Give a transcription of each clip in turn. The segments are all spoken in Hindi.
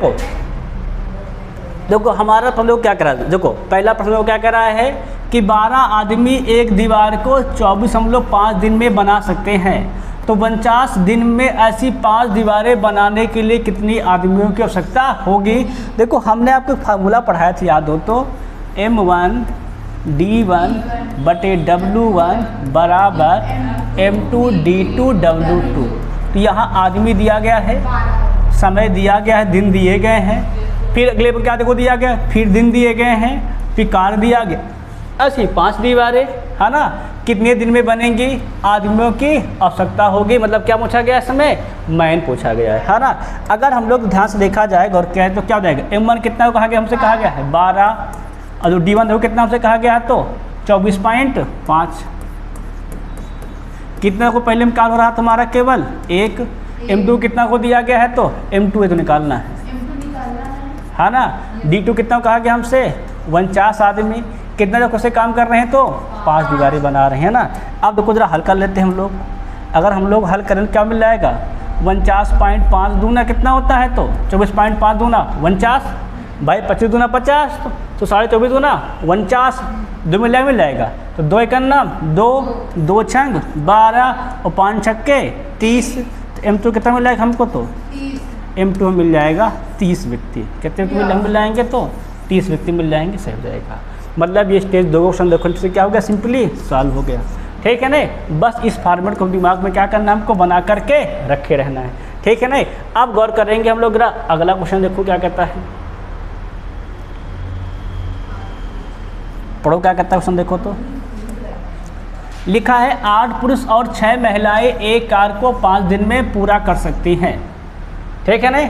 देखो देखो हमारा प्रश्न क्या कह रहा है, देखो पहला प्रश्न क्या कह रहा है कि 12 आदमी एक दीवार को 24.5 दिन में बना सकते हैं, तो 49 दिन में ऐसी 5 दीवारें बनाने के लिए कितनी आदमियों की आवश्यकता होगी। देखो हमने आपको फार्मूला पढ़ाया था, याद हो तो, M1 D1 बटे W1 बराबर M2 D2 W2। तो यहाँ आदमी दिया गया है, समय दिया गया है, दिन दिए गए हैं, फिर अगले पर क्या देखो दिया गया, फिर दिन दिए गए हैं, फिर कार दिया गया, ऐसी 5 दीवारें है ना, कितने दिन में बनेंगी, आदमियों की आवश्यकता होगी। मतलब क्या पूछा गया समय, मैन पूछा गया है ना। अगर हम लोग ध्यान से देखा जाए गौर किया है तो क्या हो जाएगा, M1 कितना कहा गया, हमसे कहा गया है 12, और जो D1 देखो कितना हमसे कहा गया है तो 24.5, कितना को पहले में कार हो रहा था हमारा केवल 1। M2 कितना को दिया गया है तो M2 तो निकालना है ना। D2 कितना कहा गया हमसे 49 आदमी, कितना लोग से काम कर रहे हैं तो 5 दीवारें बना रहे हैं ना। अब देखो जरा हल कर लेते हैं हम लोग, अगर हम लोग हल करें क्या मिल जाएगा, 49.5 दूना कितना होता है तो 24.5 दूना 49, भाई 25 दूना 50, तो 24.5 दूना 49, 2 मिल जाएगा तो 2 एकन्ना 2, 2 छंग 12 और 5 छक्के 30। तो M2 कितना मिल जाएगा हमको तो M2 मिल जाएगा 30 व्यक्ति, कितने मिल जाएंगे तो 30 व्यक्ति मिल जाएंगे, सही हो जाएगा। मतलब ये स्टेज 2 क्वेश्चन देखो से क्या हो गया, सिंपली सॉल्व हो गया, ठीक है ना। बस इस फॉर्मेट को दिमाग में क्या करना है, हमको बना करके रखे रहना है, ठीक है ना। अब गौर करेंगे हम लोग, अगला क्वेश्चन देखो क्या कहता है, पढ़ो क्या कहता है क्वेश्चन देखो तो। लिखा है 8 पुरुष और 6 महिलाएं एक कार्य को 5 दिन में पूरा कर सकती हैं, ठीक है ना।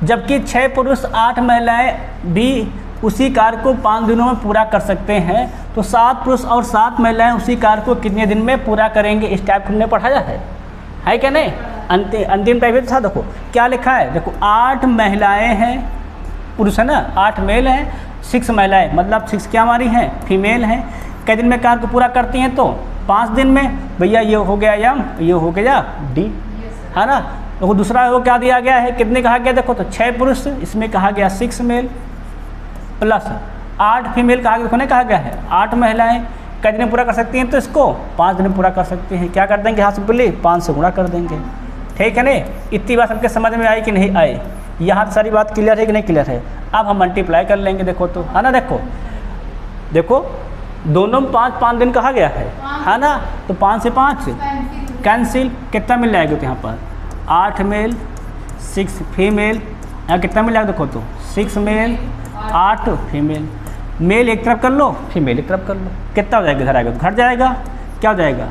जबकि 6 पुरुष 8 महिलाएं भी उसी कार्य को 5 दिनों में पूरा कर सकते हैं, तो 7 पुरुष और 7 महिलाएं उसी कार्य को कितने दिन में पूरा करेंगे। इस टाइप हमने पढ़ाया है क्या नहीं। अंतिम टाइप था, देखो क्या लिखा है, देखो 8 महिलाएं हैं, पुरुष है ना, 8 मेल हैं, 6 महिलाएं, मतलब 6 क्या हमारी हैं, फीमेल हैं। कितने दिन में कार्य को पूरा करती हैं तो 5 दिन में। भैया ये हो गया यम, ये हो गया डी, है ना। देखो दूसरा वो क्या दिया गया है, कितने कहा गया, देखो तो 6 पुरुष, इसमें कहा गया 6 मेल प्लस 8 फीमेल कहा गया, कहा गया है 8 महिलाएं, कितने पूरा कर सकती हैं तो इसको 5 दिन पूरा कर सकते हैं। क्या कर देंगे, हाँ सिंपली 5 से गुणा कर देंगे, ठीक है ना। इतनी बात सबके समझ में आई कि नहीं आई, यहाँ सारी बात क्लियर है कि नहीं क्लियर है। अब हम मल्टीप्लाई कर लेंगे, देखो तो, है ना। देखो दोनों में 5 दिन कहा गया है ना, तो 5 से 5 कैंसिल, कितना मिल जाएगा तो यहाँ पर 8 मेल 6 फीमेल, यहाँ कितना मिल जाएगा देखो तो 6 मेल 8 फीमेल, मेल एक तरफ कर लो, फीमेल एक तरफ कर लो, कितना हो जाएगा, इधर आएगा तो घट जाएगा, क्या हो जाएगा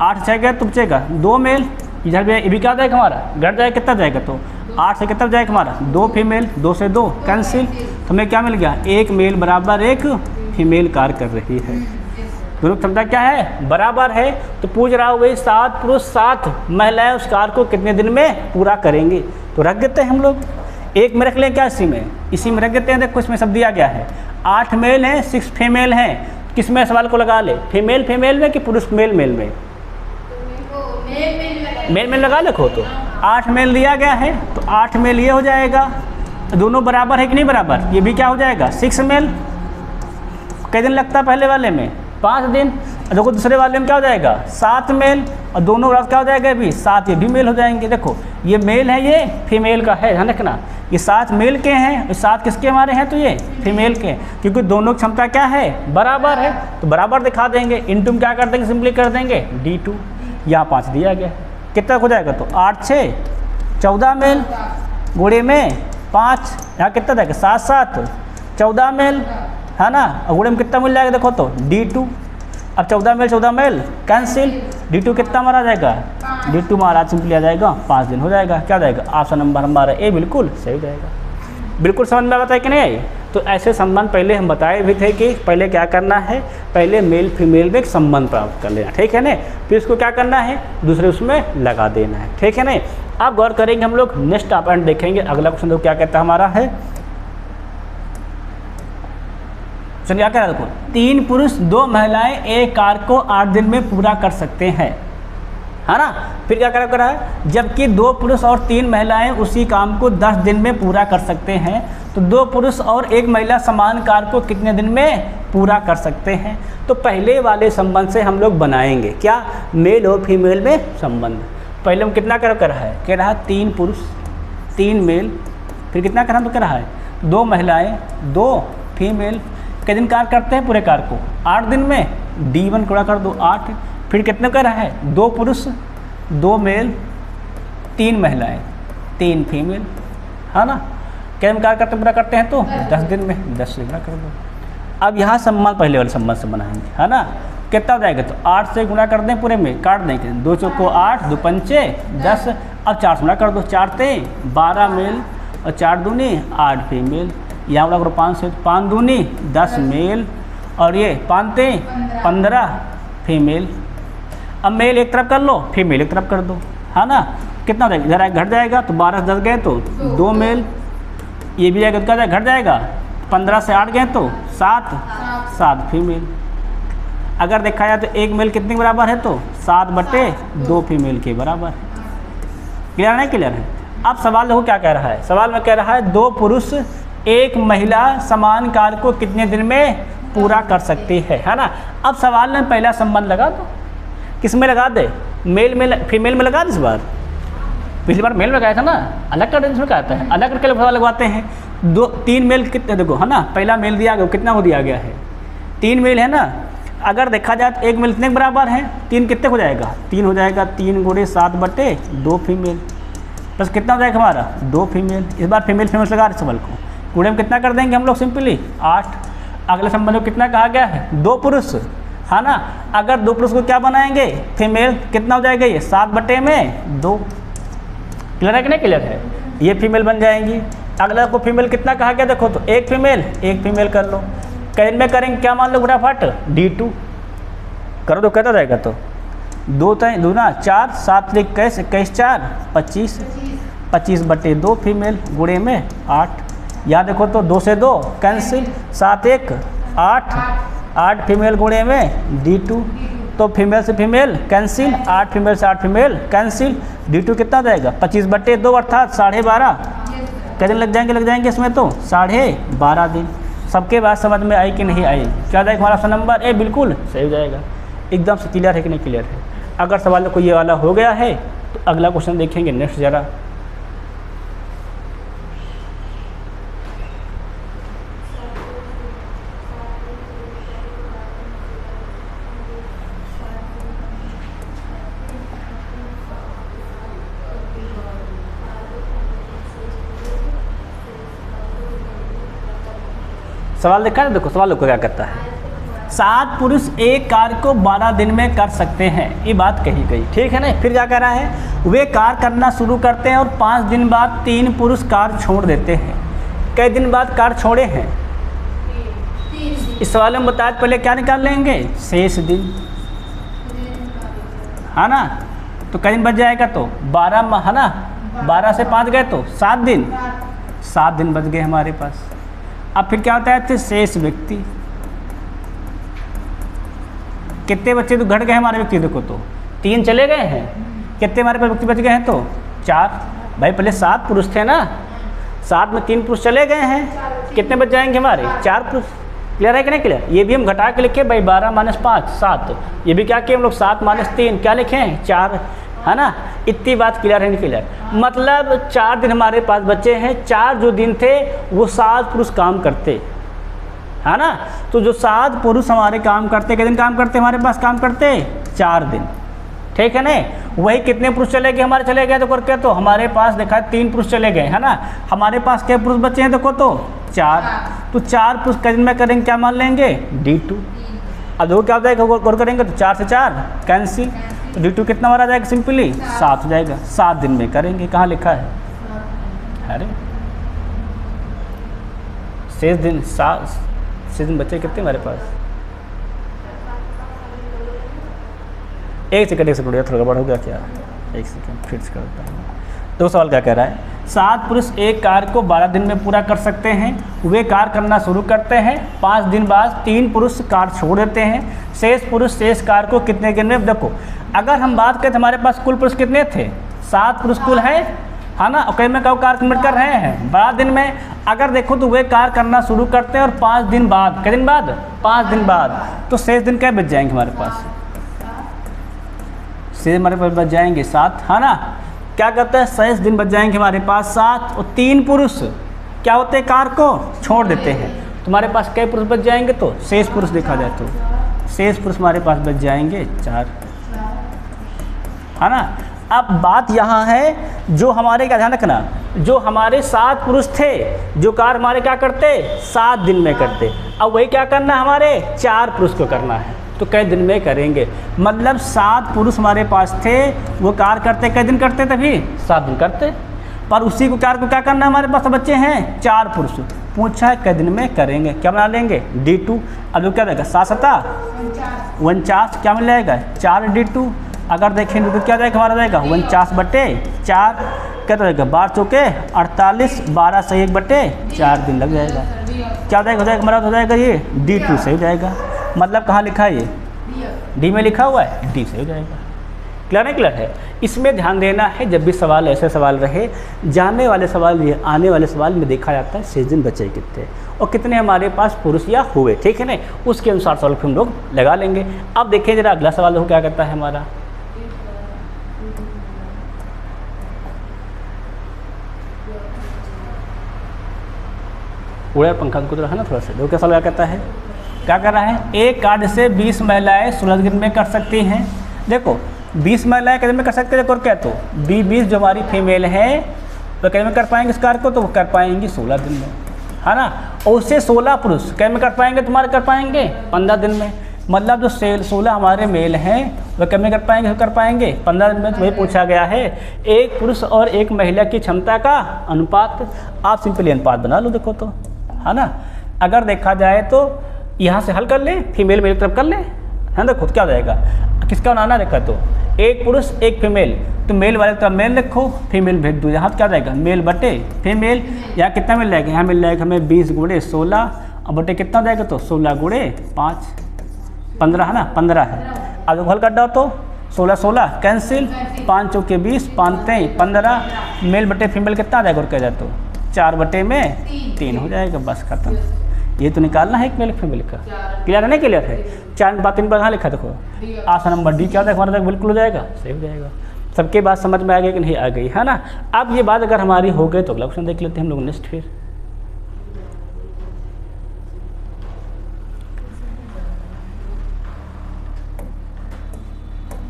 8 जाएगा तो बचेगा 2 मेल, इधर भी ये भी क्या हो जाएगा हमारा, घट जाएगा, कितना जाएगा तो 8 से कितना जाएगा हमारा 2 फीमेल, 2 से 2 कैंसिल, तो हमें क्या मिल गया, 1 मेल बराबर 1 फीमेल कार्य कर रही है। दोनों क्षमता क्या है, बराबर है। तो पूछ रहा हूँ भाई 7 पुरुष 7 महिलाएं उस कार्य को कितने दिन में पूरा करेंगे, तो रख देते हैं हम लोग, एक में रख लें क्या, इसी में रख देते हैं। देखो इसमें सब दिया गया है, 8 मेल हैं 6 फीमेल हैं, किस में सवाल को लगा ले, फीमेल में कि पुरुष मेल में, मेल लगा ले, तो 8 मेल दिया गया है, तो 8 मेल ये हो जाएगा, दोनों बराबर है कि नहीं बराबर, ये भी क्या हो जाएगा 6 मेल। कितने दिन लगता है पहले वाले में 5 दिन, देखो दूसरे वाले में क्या हो जाएगा 7 मेल, और दोनों क्या हो जाएगा भी 7, ये भी मेल हो जाएंगे। देखो ये मेल है, ये फीमेल का है, ध्यान रखना, ये 7 मेल के हैं, 7 किसके हमारे हैं तो ये फीमेल के, क्योंकि दोनों की क्षमता क्या है बराबर है, तो बराबर दिखा देंगे। इनटू में क्या कर देंगे, सिंपली कर देंगे D2, यहाँ 5 दिया गया, कितना हो जाएगा तो 8 6 14 मेल, गुणे में 5, यहाँ कितना जाएगा 7 7 14 मेल, है ना, और गुणे में कितना मिल जाएगा देखो तो D2। अब 14 मेल कैंसिल, D2 कितना हमारा जाएगा, D2 हमारा सिंपली आ जाएगा 5 दिन हो जाएगा, क्या जाएगा ऑप्शन नंबर हमारा ए बिल्कुल सही हो जाएगा। बिल्कुल समझ में आता है कि नहीं। तो ऐसे संबंध पहले हम बताए भी थे कि पहले क्या करना है, पहले मेल फीमेल में एक संबंध प्राप्त कर लेना, ठीक है ना, फिर इसको क्या करना है दूसरे उसमें लगा देना है, ठीक है ना। अब गौर करेंगे हम लोग, नेक्स्ट अपॉइंट देखेंगे, अगला क्वेश्चन क्या कहता है हमारा है, चलिए क्या कह रहा है देखो, 3 पुरुष 2 महिलाएं एक कार्य को 8 दिन में पूरा कर सकते हैं, है ना। फिर क्या करा है, जबकि 2 पुरुष और 3 महिलाएं उसी काम को 10 दिन में पूरा कर सकते हैं, तो 2 पुरुष और 1 महिला समान कार्य को कितने दिन में पूरा कर सकते हैं। तो पहले वाले संबंध से हम लोग बनाएंगे क्या, मेल और फीमेल में संबंध। पहले हम कितना कह रहा है, 3 पुरुष 3 मेल, फिर कितना कह रहा है 2 महिलाएं 2 फीमेल, कितने दिन कार्य करते हैं पूरे कार्य को, 8 दिन में, D1 गुणा कर दो 8। फिर कितने कह रहा है 2 पुरुष 2 मेल 3 महिलाएं 3 फीमेल, है ना। कितने दिन कार्य करते पूरा करते हैं, तो 10 दिन में, 10 से गुणा कर दो। अब यहाँ संबंध पहले वाले संबंध से बनाएंगे, है ना। कितना हो जाएगा, तो 8 से गुणा कर दें पूरे में, काट देंगे, 2 चौको 8, 2 पंचे 10, अब 4 से गुणा कर दो, 4 ते 12 मेल और 4 दूनी 8 फीमेल, यहाँ गुणा करो 5 से, 5 दूनी 10 मेल और ये 5 ते 15 फीमेल। अब मेल एक तरफ कर लो, फीमेल एक तरफ कर दो, है ना। कितना हो जाएगा, इधर घट जाएगा, तो 12 से 10 गए तो 2 मेल, ये भी जाएगा तो क्या घट जाएगा, 15 से 8 गए तो 7 फीमेल। अगर देखा जाए तो 1 मेल कितने के बराबर है, तो 7/2 फीमेल के बराबर। क्लियर नहीं, क्लियर है। अब सवाल देखो क्या कह रहा है, सवाल में कह रहा है 2 पुरुष 1 महिला समान कार्य को कितने दिन में पूरा कर सकती है ना। अब सवाल में पहला संबंध लगा दो, किस में लगा दे, मेल में फीमेल में लगा दे। इस बार पिछली बार मेल में लगाया था ना, अलग कर इसमें कहता है, अलग करके सवाल लगवाते हैं। 3 मेल कितने, देखो है ना, पहला मेल दिया गया कितना हो दिया गया है, 3 मेल है ना। अगर देखा जाए तो 1 मेल कितने के बराबर है, 3 कितने हो जाएगा, 3 हो जाएगा, 3 गुणे 7/2 फीमेल, बस कितना हो जाएगा हमारा 2 फीमेल। इस बार फीमेल फीमेल लगा रहे सवाल को, गुणे में कितना कर देंगे हम लोग सिंपली 8। अगले संबंध में कितना कहा गया है, 2 पुरुष, है ना। अगर 2 पुरुष को क्या बनाएंगे, फीमेल, कितना हो जाएगा ये 7/2। क्लियर है कि नहीं, क्लियर है। ये फीमेल बन जाएंगी। अगला को फीमेल कितना कहा गया, देखो तो 1 फीमेल कर लो। कैन में करेंगे क्या, मान लो फटाफट D2 करो तो कहता जाएगा, तो 2 दूना 4, 7 21, 21 4 25, 25/2 फीमेल, गुणे में 8। यहाँ देखो तो 2 से 2 कैंसिल, 7 1 8 फीमेल गुणे में D2, तो फीमेल से फीमेल कैंसिल, 8 फीमेल से 8 फीमेल कैंसिल, D2 कितना जाएगा 25/2 अर्थात 12.5। कितने दिन लग जाएंगे इसमें, तो 12.5 दिन। सबके बात समझ में आई कि नहीं आई, क्या जाएगा हमारा ऑप्शन नंबर ए, बिल्कुल सही हो जाएगा। एकदम से क्लियर है कि नहीं क्लियर है। अगर सवाल को ये वाला हो गया है तो अगला क्वेश्चन देखेंगे नेक्स्ट जरा। सवाल देखा है, देखो सवाल को क्या कहता है, 7 पुरुष एक कार्य को 12 दिन में कर सकते हैं, ये बात कही गई, ठीक है ना। फिर क्या कह रहा है, वे कार्य करना शुरू करते हैं और 5 दिन बाद 3 पुरुष कार्य छोड़ देते हैं। कई दिन बाद कार्य छोड़े हैं, इस सवाल में बताया, पहले क्या निकाल लेंगे, शेष दिन, है ना। तो कई दिन बच जाएगा, तो 12 है ना, 12 से 5 गए तो 7 दिन, 7 दिन बच गए हमारे पास। अब फिर क्या होता है, तो शेष व्यक्ति, कितने बच्चे तो घट गए हमारे व्यक्ति, देखो तो 3 चले गए हैं, कितने हमारे पास व्यक्ति बच गए हैं, तो 4। भाई पहले 7 पुरुष थे ना, 7 में 3 पुरुष चले गए हैं, कितने बच जाएंगे हमारे 4 पुरुष। क्लियर है कि नहीं क्लियर। ये भी हम घटा के लिखे भाई, 12 - 5 7, ये भी क्या किए हम लोग 7 - 3 क्या लिखे हैं 4, है ना। इतनी बात क्लियर है नहीं क्लियर, मतलब 4 दिन हमारे पास बचे हैं। 4 जो दिन थे वो 7 पुरुष काम करते, है ना। तो जो 7 पुरुष हमारे काम करते, कितने दिन काम करते हमारे पास, काम करते 4 दिन, ठीक है ना। वही कितने पुरुष चले गए हमारे, चले गए तो करके, तो हमारे पास देखा है 3 पुरुष चले गए, है ना। हमारे पास क्या पुरुष बचे हैं, देखो तो 4, तो 4 पुरुष कितने दिन में करेंगे, क्या मान लेंगे D2। अब देखो क्या हो जाएगा, और करेंगे तो 4 से 4 कैंसिल, तो D2 कितना हमारा जाएगा, सिंपली 7 हो जाएगा। 7 दिन में करेंगे, कहाँ लिखा है, अरे शेष दिन, शेष दिन बच्चे कितने हमारे पास, एक सेकंड थोड़ा गड़बड़ हो गया क्या, एक सेकंड फिर से करता हूँ। तो सवाल क्या कह रहा है, 7 पुरुष एक कार्य को 12 दिन में पूरा कर सकते हैं। वे कार्य करना शुरू करते हैं, 5 दिन बाद 3 पुरुष कार्य छोड़ देते हैं। शेष पुरुष शेष कार्य को कितने दिन में, देखो अगर हम बात करें तो हमारे पास कुल पुरुष कितने थे, 7 पुरुष कुल है ना। और कई में कब कार्य कंप्लीट कर रहे हैं 12 दिन में। अगर देखो तो वे कार्य करना शुरू करते हैं और 5 दिन बाद, कितने दिन बाद, 5 दिन बाद, तो शेष दिन क्या बच जाएंगे हमारे पास, शेष हमारे पास बच जाएंगे 7, है ना। क्या कहते हैं, शेष दिन बच जाएंगे हमारे पास 7 और 3 पुरुष क्या होते हैं, कार्य को छोड़ देते हैं। तुम्हारे पास कई पुरुष बच जाएंगे, तो शेष पुरुष देखा जाए तो शेष पुरुष हमारे पास बच जाएंगे 4, है ना। अब बात यहाँ है जो हमारे, क्या ध्यान रखना, जो हमारे 7 पुरुष थे जो कार्य हमारे क्या करते 7 दिन में करते, अब वही क्या करना है हमारे 4 पुरुष को करना है, तो कई दिन में करेंगे। मतलब 7 पुरुष हमारे पास थे, वो कार्य करते कई दिन करते, तभी 7 दिन करते, पर उसी को कार्य को क्या करना है हमारे पास बच्चे हैं 4 पुरुष, पूछा है कई दिन में करेंगे, क्या बना लेंगे D2। अब क्या रहेगा 7 7 49, क्या मिल जाएगा 4 D2। अगर देखेंगे तो क्या जाएगा हमारा जाएगा 49/4, क्या रहेगा 12 चौके 48, 12 से 1/4 दिन लग जाएगा। क्या हो जाएगा हमारा, हो जाएगा ये D2 से हो जाएगा। मतलब कहाँ लिखा है, ये डी में लिखा हुआ है, डी से हो जाएगा। क्लियर है, क्लियर है। इसमें ध्यान देना है, जब भी सवाल ऐसे सवाल रहे, जाने वाले सवाल ये आने वाले सवाल में देखा जाता है शेष दिन बचे कितने और कितने हमारे पास पुरुष या हुए, ठीक है ना। उसके अनुसार सवाल हम लोग लगा लेंगे। अब देखिए जरा अगला सवाल देखो क्या करता है हमारा, उड़ा पंखा को है ना थोड़ा सा, देखो क्या सवाल क्या कहता है, क्या कर रहा है, एक कार्य से 20 महिलाएं 16 दिन में कर सकती हैं। देखो 20 महिलाएं कितने में कर सकते हैं, देखो क्या तो 20 जो हमारी फीमेल है तो कितने में कर पाएंगे इस कार्य को, तो वो कर पाएंगी 16 दिन में, है ना। और उससे 16 पुरुष कितने में कर पाएंगे, तुम्हारे कर पाएंगे 15 दिन में। मतलब जो 16 हमारे मेल हैं वह कितने में कर पाएंगे, कर पाएंगे 15 दिन में। तो वही पूछा गया है, एक पुरुष और एक महिला की क्षमता का अनुपात, आप सिंपली अनुपात बना लो, देखो तो, है ना। अगर देखा जाए तो यहाँ से हल कर ले, फीमेल मेल तरफ कर ले, है ना। खुद क्या हो जाएगा, किसका बनाना देखा तो एक पुरुष एक फीमेल, तो मेल वाले तरफ मेल रखो, फीमेल भेज दो, यहाँ क्या जाएगा मेल बटे फीमेल। यहाँ कितना मिल जाएगा, यहाँ मिल जाएगा हमें 20 × 16 और बटे कितना जाएगा तो 16 × 5 15, है ना, 15 है। अब हल कर दो तो 16 16 कैंसिल, 5 चौके 20, 5 3 15, मेल बटे फीमेल कितना जाएगा और क्या जाए तो 4/3 हो जाएगा, बस खत्म। ये तो निकालना है एक मेल फीमेल का। क्लियर है, नहीं क्लियर है। 4/3 पर कहाँ लिखा देखो, आसान नंबर डी क्या हमारा तक बिल्कुल हो जाएगा, सही हो जाएगा। सबके बात समझ में आ गई कि नहीं आ गई, है ना। अब ये बात अगर हमारी हो गई तो अगला क्वेश्चन देख लेते हैं हम लोग नेक्स्ट। फिर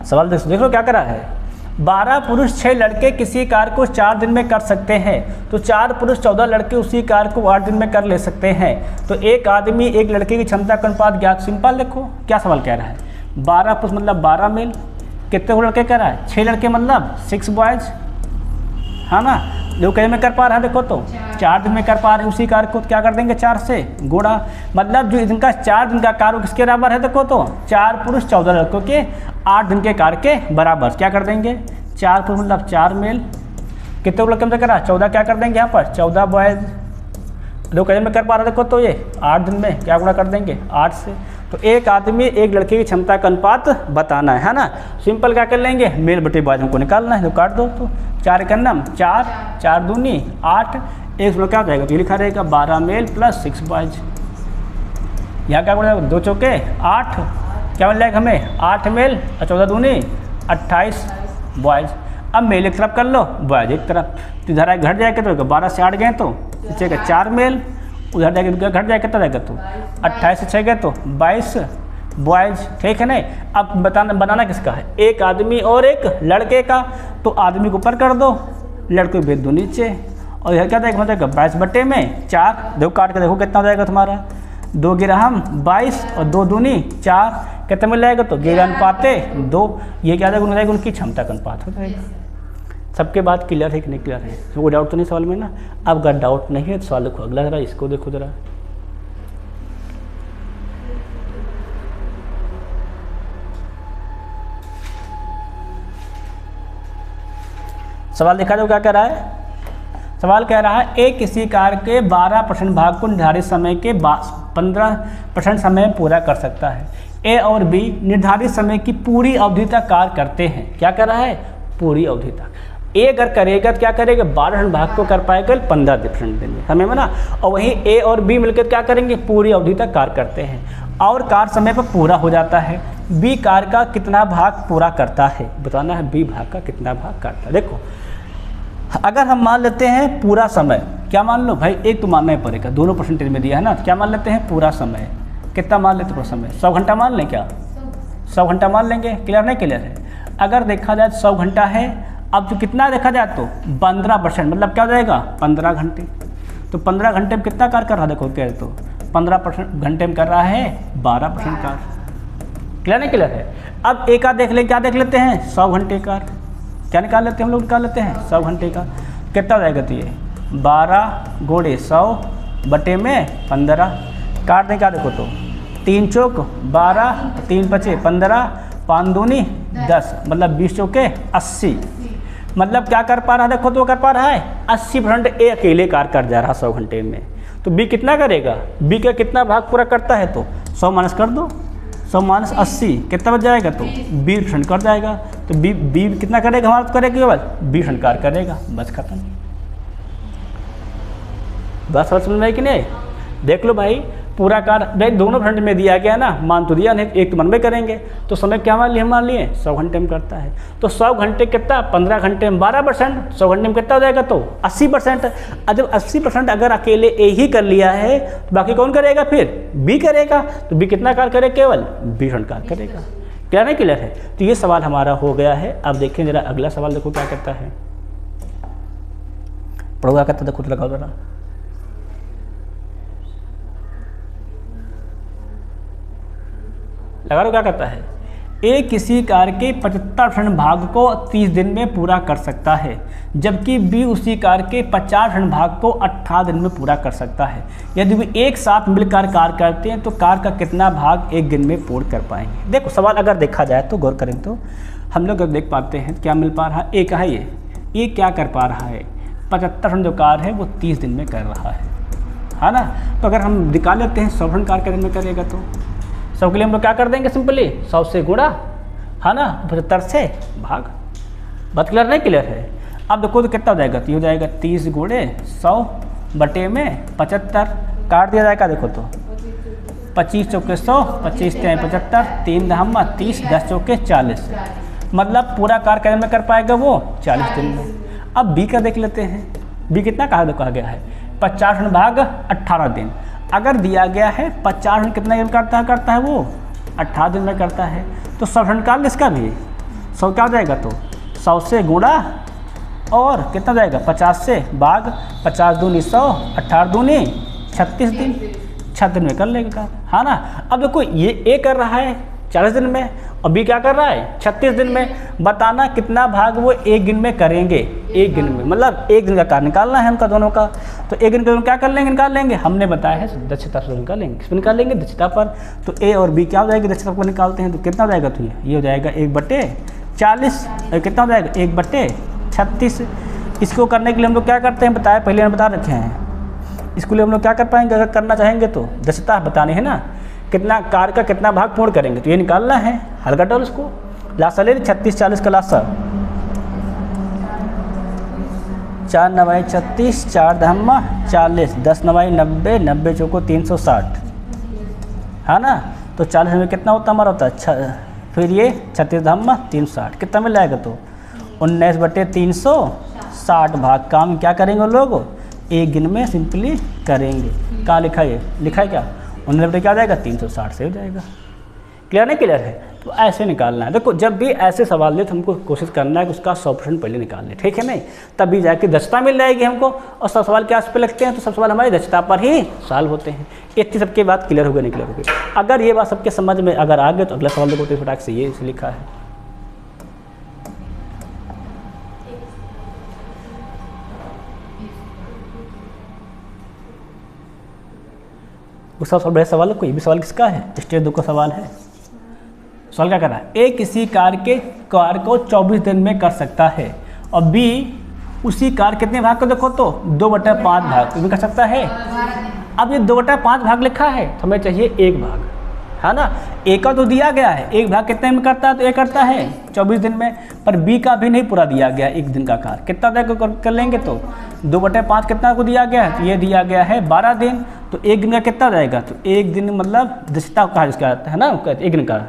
सवाल देख लो क्या करा है, 12 पुरुष 6 लड़के किसी कार्य को 4 दिन में कर सकते हैं, तो 4 पुरुष 14 लड़के उसी कार्य को 8 दिन में कर ले सकते हैं। तो एक आदमी एक लड़के की क्षमता का अनुपात ज्ञात। सिंपल देखो क्या सवाल कह रहा है, 12 पुरुष मतलब 12 मेल, कितने को लड़के कह रहा है 6 लड़के मतलब 6 बॉयज़, है ना। जो कहीं में कर पा रहा है देखो तो 4 दिन में कर पा रहे हैं उसी कार्य को, क्या कर देंगे 4 से गुणा। मतलब जो इनका 4 दिन का कार्य किसके बराबर है देखो तो 4 पुरुष 14 लड़कों के 8 दिन के कार्य के बराबर, क्या कर देंगे 4 पुरुष मतलब 4 मेल, कितने को लड़के करा 14, क्या कर देंगे यहाँ पर 14 बॉयज़। जो कहीं में कर पा रहा है देखो तो ये 8 दिन में क्या गुणा कर देंगे 8 से। तो एक आदमी एक लड़के की क्षमता का अनुपात बताना है ना। सिंपल क्या कर लेंगे, मेल बटे बॉयज़ हमको निकालना है, तो काट दो। तो 4 का नाम 4, 4 दूनी 8, एक लोग क्या हो जाएगा, तो ये लिखा रहेगा 12 मेल प्लस 6 बॉयज़। यहाँ क्या बोला 2 चौके 8, क्या मिल जाएगा हमें 8 मेल और 14 दूनी 28 बॉयज़। अब मेल एक तरफ कर लो, बॉयज़ एक तरफ, तो इधर घट जाएगा तो 12 से 8 गए तो बचेगा 4 मेल, उधर जाके घट जाएगा कितना जाएगा तो 28 से 6 गए तो 22 बॉयज़, ठीक है नहीं। अब बनाना किसका है, एक आदमी और एक लड़के का, तो आदमी को ऊपर कर दो, लड़के को भेज दो नीचे, और यह क्या जाएगा 22/4। देखो काट के देखो कितना हो जाएगा तुम्हारा, 2 गिरहम 22 और 2 दूनी 4, कितना मिल जाएगा तो गिरह अनुपाते 2। ये क्या जाएगा उनकी क्षमता का अनुपात हो जाएगा। सबके बात क्लियर है कि नहीं क्लियर है, तो कोई डाउट तो नहीं सवाल में ना। अब अगर डाउट नहीं है तो सवाल देखो अगला, जरा इसको देखो जरा, सवाल देखा जाओ क्या कह रहा है, सवाल कह रहा है ए किसी कार्य के 12% भाग को निर्धारित समय के 15% समय में पूरा कर सकता है। ए और बी निर्धारित समय की पूरी अवधि तक कार्य करते हैं। क्या कर रहा है? पूरी अवधि तक। ए अगर करेगा तो क्या करेगा? 12% भाग को कर पाएगा 15% दिन में, समय में ना। और वहीं ए और बी मिलकर क्या करेंगे? पूरी अवधि तक कार्य करते हैं और कार्य समय पर पूरा हो जाता है। बी कार्य का कितना भाग पूरा करता है, बताना है बी भाग का कितना भाग करता है। देखो अगर हम मान लेते हैं पूरा समय, क्या मान लो भाई, एक तो मानना ही पड़ेगा, दोनों परसेंटेज में दिया है ना, तो क्या मान लेते हैं? पूरा समय। कितना मान लेते पूरा समय? 100 घंटा मान लें क्या? 100 घंटा मान लेंगे। क्लियर नहीं क्लियर है? अगर देखा जाए 100 घंटा है, अब तो कितना देखा जाए तो 15%, मतलब क्या हो जाएगा? 15 घंटे। तो 15 घंटे में कितना कार्य कर रहा है? देखो क्या है, तो 15% घंटे में कर रहा है 12% कार्य। क्लियर नहीं क्लियर है? अब एक आध देख ले, क्या देख लेते हैं? 100 घंटे का क्या निकाल लेते हैं हम लोग? निकाल लेते हैं 100 घंटे का। कितना हो जाएगा? तो ये 12 × 100 बटे में 15 काट दें। क्या देखो तो 3 चौक 12, 3 पचे 15, 5 दूनी 10, मतलब 20 चौके 80। मतलब क्या कर पा रहा है? देखो तो कर पा रहा है 80% ए अकेले कार्य कर जा रहा 100 घंटे में। तो बी कितना करेगा? बी का कितना भाग पूरा करता है? तो 100 माइनस कर दो, 100 माइनस 80 कितना बच जाएगा? तो 20% कर जाएगा। तो बी कितना करेगा? हमारा तो करेगा केवल 20% कार्य करेगा, बस खत्म। बस समझ में आई कि नहीं? देख लो भाई, पूरा कार्य भाई दोनों फ्रंट में दिया गया ना, मान तो दिया नहीं, एक तो मन में करेंगे, तो समय क्या मान लिए? हम मान लिए 100 घंटे में करता है। तो 100 घंटे कितना? 15 घंटे में 12%, 100 घंटे में कितना हो जाएगा? तो 80%। जब 80% अगर अकेले ए ही कर लिया है तो बाकी कौन करेगा? फिर बी करेगा। तो बी कितना कार्य करेगा? केवल 20% कार्य करेगा। क्लियर नहीं क्लियर है? तो ये सवाल हमारा हो गया है। अब देखें जरा अगला सवाल, देखो क्या कहता है, पढ़ो क्या कहता है, देखो तो लगाओ जरा। लगा लो क्या कहता है। ए किसी कार्य के 75% भाग को 30 दिन में पूरा कर सकता है, जबकि बी उसी कार्य के 50% भाग को 18 दिन में पूरा कर सकता है। यदि वे एक साथ मिलकर कार्य करते हैं तो कार्य का कितना भाग एक दिन में पूर्ण कर पाएंगे? देखो सवाल अगर देखा जाए तो गौर करें तो हम लोग देख पाते हैं क्या मिल पा रहा है। ए का है ये क्या कर पा रहा है? 75% जो कार्य है वो 30 दिन में कर रहा है ना। तो अगर हम निकाल लेते हैं 100% कार्य के दिन में करेगा तो 100 के लिए हम लोग क्या कर देंगे? सिंपली 100 से गुणा, है ना, 75 से भाग। बात क्लियर नहीं क्लियर है? अब देखो तो कितना हो जाएगा? तो हो जाएगा 30 × 100 बटे में 75, काट दिया जाएगा। देखो तो 25 चौके 100, 25 × 75, 3 दहम्मा 30, 10 चौके 40, मतलब पूरा कार्य कितने में कर पाएगा वो? 40 दिन में। अब बी का देख लेते हैं। बी कितना कहा गया है? 50% भाग 18 दिन। अगर दिया गया है 50% कितना दिन करता है वो? 18 दिन में करता है। तो 100% काल इसका भी 100 क्या हो जाएगा? तो 100 से गुणा और कितना जाएगा? 50 से भाग, 50 दूनी 100, 18 दूनी 36 दिन, 6 दिन में कर लेगा, है ना। अब देखो ये ए कर रहा है 40 दिन में और बी क्या कर रहा है? 36 दिन में। बताना कितना भाग वो एक दिन में करेंगे? एक दिन में, मतलब एक दिन का कार्य निकालना है उनका दोनों का। तो एक दिन का क्या कर लेंगे? निकाल लेंगे। हमने बताया है दक्षता पर निकालेंगे। किस पर निकालेंगे? दक्षता पर। तो ए और बी क्या हो जाएगी? दक्षता पर निकालते हैं तो कितना हो जाएगा? तो ये हो जाएगा 1/40। कितना हो जाएगा? 1/36। इसको करने के लिए हम लोग क्या करते हैं? बताया पहले हम बता रखे हैं। इसके लिए हम लोग क्या कर पाएंगे? अगर करना चाहेंगे तो दक्षता बतानी है ना, कितना कार्य का कितना भाग पूर्ण करेंगे, तो ये निकालना है। हल घटाओ उसको, लासा ले 36 40 का लासा, 4 9 36, 4 दहम्मा 40, 10 9 90, 90 चौको 360, है ना। तो 40 में कितना होता हमारा होता है? फिर ये 36 दहम्मा 360, कितना मिल जाएगा? तो 19/360 भाग काम क्या करेंगे लोग? एक दिन में सिंपली करेंगे। कहाँ लिखा है? लिखा है क्या? 19 क्या हो जाएगा? 360 से हो जाएगा। क्लियर नहीं क्लियर है? तो ऐसे निकालना है। देखो जब भी ऐसे सवाल ले तो हमको कोशिश करना है कि उसका 100% पहले निकाल ले, ठीक है नहीं? तभी जाके दक्षता मिल जाएगी हमको। और सब सवाल क्या पे लगते हैं? तो सब सवाल हमारी दक्षता पर ही सॉल्व होते हैं। इतनी सबके बात क्लियर हो गई नहीं क्लियर हो गई? अगर ये बात सबके समझ में अगर आ गए तो अगला सवाल देखो तो फटाक से ये लिखा है। उसका बड़ा सवाल है, कोई भी सवाल किसका है? स्टेज 2 का सवाल है। सवाल क्या कर रहा है? ए किसी कार्य को 24 दिन में कर सकता है और बी उसी कार कितने भाग को देखो तो 2/5 भाग इसमें कर सकता है। अब ये 2/5 भाग लिखा है तो हमें चाहिए 1 भाग, है ना। ए का तो दिया गया है, 1 भाग कितने में करता है तो ए करता है 24 दिन में, पर बी का भी नहीं पूरा दिया गया 1 दिन का कार, कितना तक कर लेंगे तो 2/5 कितना को दिया गया है तो ये दिया गया है 12 दिन, तो 1 दिन का कितना जाएगा तो 1 दिन मतलब दक्षता कहा जिसका आता है ना, 1 दिन का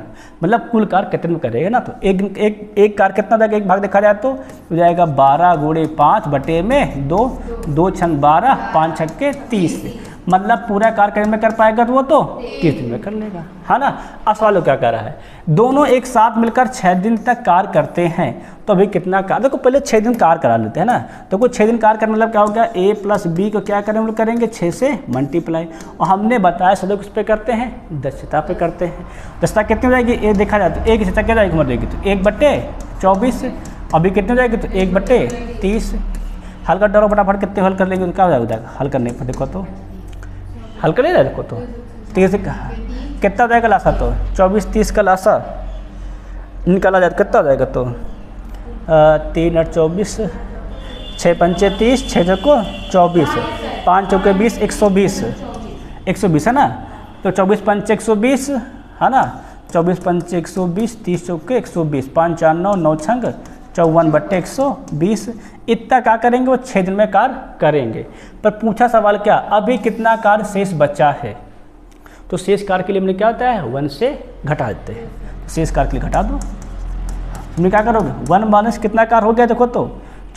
मतलब कुल कार कितने में करेगा ना, तो एक कार कितना जाएगा 1 भाग देखा जाए तो जाएगा 12 × 5 बटे में 2, 2 × 12, 5 × 30, मतलब पूरा कार करने में कर पाएगा तो वो तो 30 दिन में कर लेगा, है ना। अब सवाल क्या कर रहा है, दोनों एक साथ मिलकर 6 दिन तक कार करते हैं तो अभी कितना कार, देखो पहले 6 दिन कार करा लेते हैं ना, तो कुछ 6 दिन कार करने मतलब क्या हो गया, a + b को क्या करेंगे, करेंगे 6 से मल्टीप्लाई, और हमने बताया सदैव किस पे करते हैं, दक्षता पे करते हैं। दक्षता कितनी हो जाएगी, ए देखा जाए तो एक दक्षता क्या जाएगी, जाएगी तो 1/24, अभी कितने हो जाएगी तो 1/30, हल कर डालो फटाफट, कितने हल कर लेंगे तो क्या हो जाएगा, हल करने पर देखो तो हल कर लेना देखो तो 30 कितना जाएगा लासा, तो 24 30 का लासा निकाला जाए कितना हो जाएगा तो 3 × 24, 6 × 5 30, 6 चौको 24, 5 चौके 20, 120 है ना, तो 24 × 5 120 है ना, 24 × 5 120, 30 चौके 120, 5 4 9, 9 छंग 54/120, इतना क्या करेंगे वो 6 दिन में कार करेंगे। पर पूछा सवाल क्या, अभी कितना कार शेष बचा है, तो शेष कार के लिए हमने क्या होता है 1 से घटा देते हैं, शेष कार के लिए घटा दो, तुमने क्या करोगे 1 माइनस कितना कार हो गया देखो तो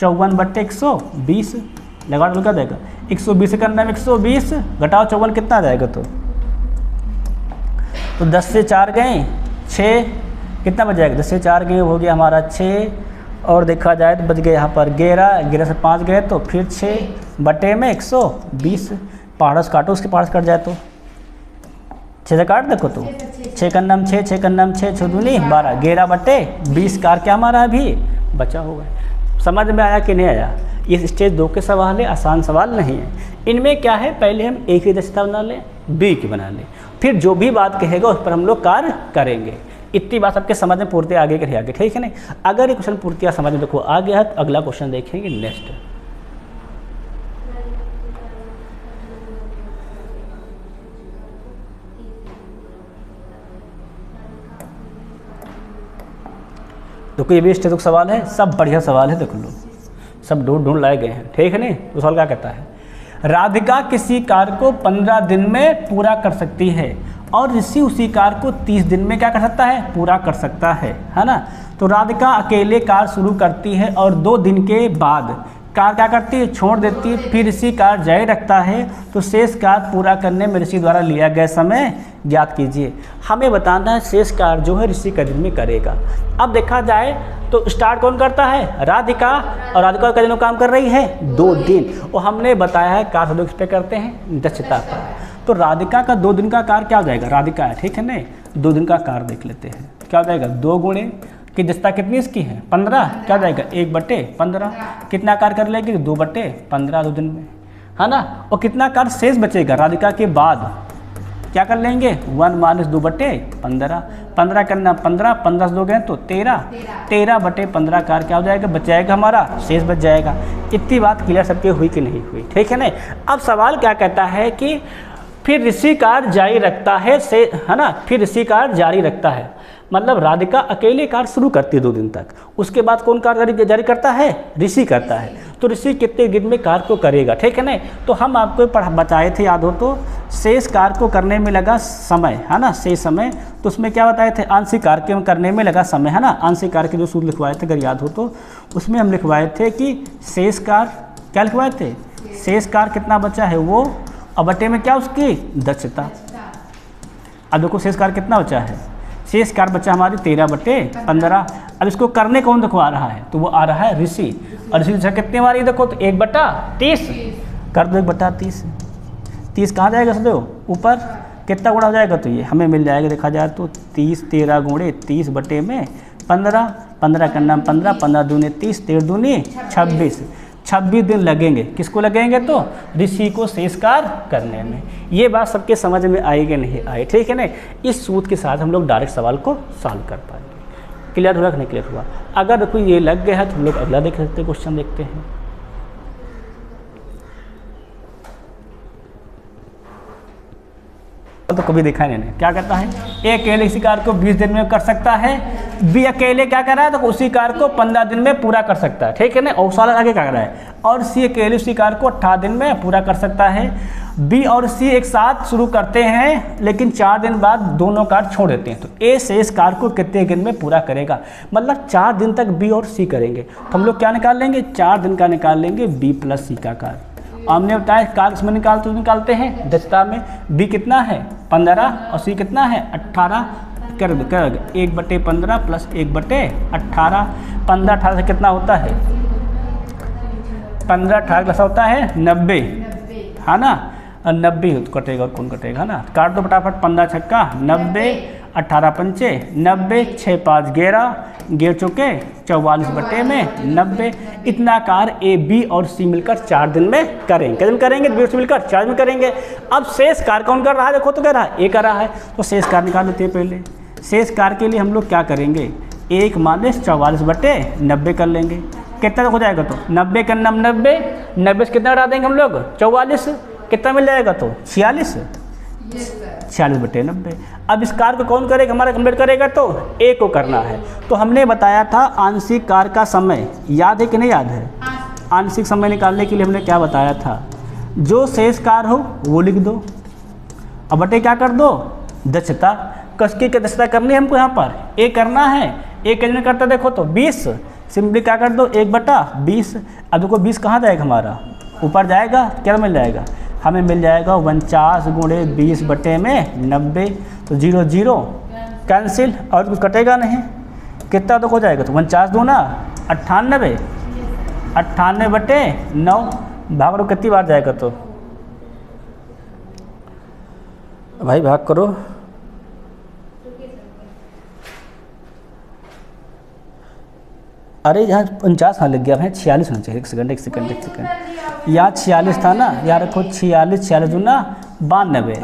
54/120 लगा दो, क्या देगा 120 का नाम 120 घटाओ 54 कितना आ जाएगा तो 10 से 4 गए 6, कितना बच जाएगा 10 से 4 गए हो गया हमारा 6, और देखा जाए तो बच गए यहाँ पर 11 से 5 गए तो फिर 6 बटे में 120, पारस काटो उसके पारस कट जाए तो 6 से काट देखो तो 6 का नाम 6, 6 का नाम 6, 6 दूनी 12, 11/20 कार क्या हमारा अभी बचा होगा। समझ में आया कि नहीं आया, ये स्टेज 2 के सवाल है, आसान सवाल नहीं है। इनमें क्या है, पहले हम ए की दक्षता बना लें, बी की बना लें, फिर जो भी बात कहेगा उस पर हम लोग कार्य करेंगे। इतनी बात सबके समझ में पूर्ति आगे के आगे, ठीक है नहीं। अगर ये क्वेश्चन पूर्ति समझ में देखो आ गया है तो अगला क्वेश्चन देखेंगे नेक्स्ट। देखो ये भी स्टेज सवाल है, सब बढ़िया सवाल है, देख लो सब ढूंढ लाए गए हैं, ठीक है नहीं। तो सवाल क्या कहता है, राधिका किसी कार्य को 15 दिन में पूरा कर सकती है और ऋषि उसी कार्य को 30 दिन में क्या कर सकता है, पूरा कर सकता है ना। तो राधिका अकेले कार्य शुरू करती है और 2 दिन के बाद कार्य क्या करती है, छोड़ देती है, फिर ऋषि कार्य जारी रखता है, तो शेष कार्य पूरा करने में ऋषि द्वारा लिया गया समय ज्ञात कीजिए। हमें बताना है शेष कार्य जो है ऋषि का दिन में करेगा। अब देखा जाए तो स्टार्ट कौन करता है, राधिका, और राधिका का दिन काम कर रही है 2 दिन, और हमने बताया है कार्य किस पे करते हैं, दक्षता पर। तो राधिका का 2 दिन का कार्य क्या हो जाएगा, राधिका है ठीक है नहीं, 2 दिन का कार्य देख लेते हैं क्या हो जाएगा, 2 गुणे की दक्षता कितनी इसकी है 15, क्या हो जाएगा 1/15, कितना कार्य कर लेगी 2/15 2 दिन में, है ना। और कितना कार्य शेष बचेगा राधिका के बाद, क्या कर लेंगे 1 - 2/15, 15 करना 15, 15 से 2 गए तो 13, 13/15 कार्य क्या हो जाएगा, बच जाएगा हमारा, शेष बच जाएगा। इतनी बात क्लियर सबके हुई कि नहीं हुई, ठीक है नहीं। अब सवाल क्या कहता है कि फिर ऋषि कार्य जारी रखता है से, है ना, फिर ऋषि कार्य जारी रखता है, मतलब राधिका अकेले कार्य शुरू करती है 2 दिन तक, उसके बाद कौन कार्य जारी करता है, ऋषि करता है। तो ऋषि कितने दिन में कार्य को करेगा, ठीक है ना। तो हम आपको बताए थे याद हो तो, शेष कार्य को करने में लगा समय, है ना, शेष समय, तो उसमें क्या बताए थे, आंशिक कार्य करने में लगा समय, है ना। आंशिक कार्य के जो सूत्र लिखवाए थे अगर याद हो तो, उसमें हम लिखवाए थे कि शेष कार्य क्या लिखवाए थे, शेष कार्य कितना बचा है वो, अब बटे में क्या उसकी दक्षता। अब देखो शेष कार्य कितना बचा है, शेष कार्य बचा हमारी 13/15। अब इसको करने कौन देखो आ रहा है, तो वो आ रहा है ऋषि, और ऋषि कितने बार देखो तो 1/30 कर दो, 1/30, 30 कहाँ जाएगा सदैव ऊपर, कितना गुणा हो जाएगा, तो ये हमें मिल जाएगा देखा जाए तो 30, 13 गुणे 30 बटे में 15, 15 का नाम 15, 15 दूनी 30, 13 दूनी 26, 26 दिन लगेंगे, किसको लगेंगे तो ऋषि को शेष कार्य करने में। ये बात सबके समझ में आई कि नहीं आई, ठीक है ना। इस सूत्र के साथ हम लोग डायरेक्ट सवाल को सॉल्व कर पाएंगे। क्लियर हुआ कि नहीं क्लियर हुआ। अगर कोई ये लग गया है तो हम लोग अगला देख सकते हैं, क्वेश्चन देखते हैं। तो कभी देखा नहीं, क्या कहता है, ए अकेले इसी कार्य को 20 दिन में कर सकता है, बी अकेले क्या कर रहा है, तो उसी कार्य को 15 दिन में पूरा कर सकता है, ठीक है ना। और सवाल आगे क्या कर रहा है, और सी अकेले उसी कार्य को 18 दिन में पूरा कर सकता है। बी और सी एक साथ शुरू करते हैं लेकिन 4 दिन बाद दोनों कार्य छोड़ देते हैं, तो ए शेष कार्य को कितने दिन में पूरा करेगा, मतलब 4 दिन तक बी और सी करेंगे, तो हम लोग क्या निकाल लेंगे, 4 दिन का निकाल लेंगे बी प्लस सी का कार्य। हमने बताया कार्य इसमें निकालते हैं दक्षता में, बी कितना है 15 और सी कितना है 18, कर 1/15 प्लस 1/18, 15/18 से कितना होता है, 15/18 कैसा होता है 90, है ना, 90 कटेगा और कौन कटेगा, है ना, काट दो फटाफट, 15 छक्का 90, 18 पंचे 90, 6 5 11, 11 चौके 44/90, इतना कार्य ए बी और सी मिलकर 4 दिन में करेंगे। कितने दिन करेंगे, बी और सी मिलकर 4 दिन में करेंगे। अब शेष कार्य कौन कर रहा है, देखो तो कह रहा है ए कर रहा है, तो शेष कार्य निकाल लेते हैं पहले। शेष कार्य के लिए हम लोग क्या करेंगे, 1 - 44/90 कर लेंगे, कितना हो जाएगा, तो 90 का 90 से कितना हटा देंगे हम लोग 44, कितना मिल जाएगा, तो 46, 46/90। अब इस कार्य को कौन करेगा, हमारा कंप्लीट करेगा, तो ए को करना है। तो हमने बताया था आंशिक कार्य का समय, याद है कि नहीं याद है, आंशिक समय निकालने के लिए हमने क्या बताया था, जो शेष कार्य हो वो लिख दो, अब बटे क्या कर दो दक्षता, कसकी की दक्षता करनी है हमको, यहाँ पर ए करना है, ए कितने करता देखो तो 20, सिंपली क्या कर दो 1/20। अब देखो 20 कहाँ जाएगा हमारा, ऊपर जाएगा, क्या मिल जाएगा, हमें मिल जाएगा 49 × 20/90, तो 0 0 कैंसिल और कुछ कटेगा नहीं, कितना तो हो जाएगा, तो 49 2 ना 98, 98/9 भाग करो, कितनी बार जाएगा, तो भाई भाग करो, अरे यहाँ 49 हाँ लग गया भाई, 46 होना चाहिए, एक सेकंड, यहाँ 46 था ना, यहाँ रखो 46 दूना 92,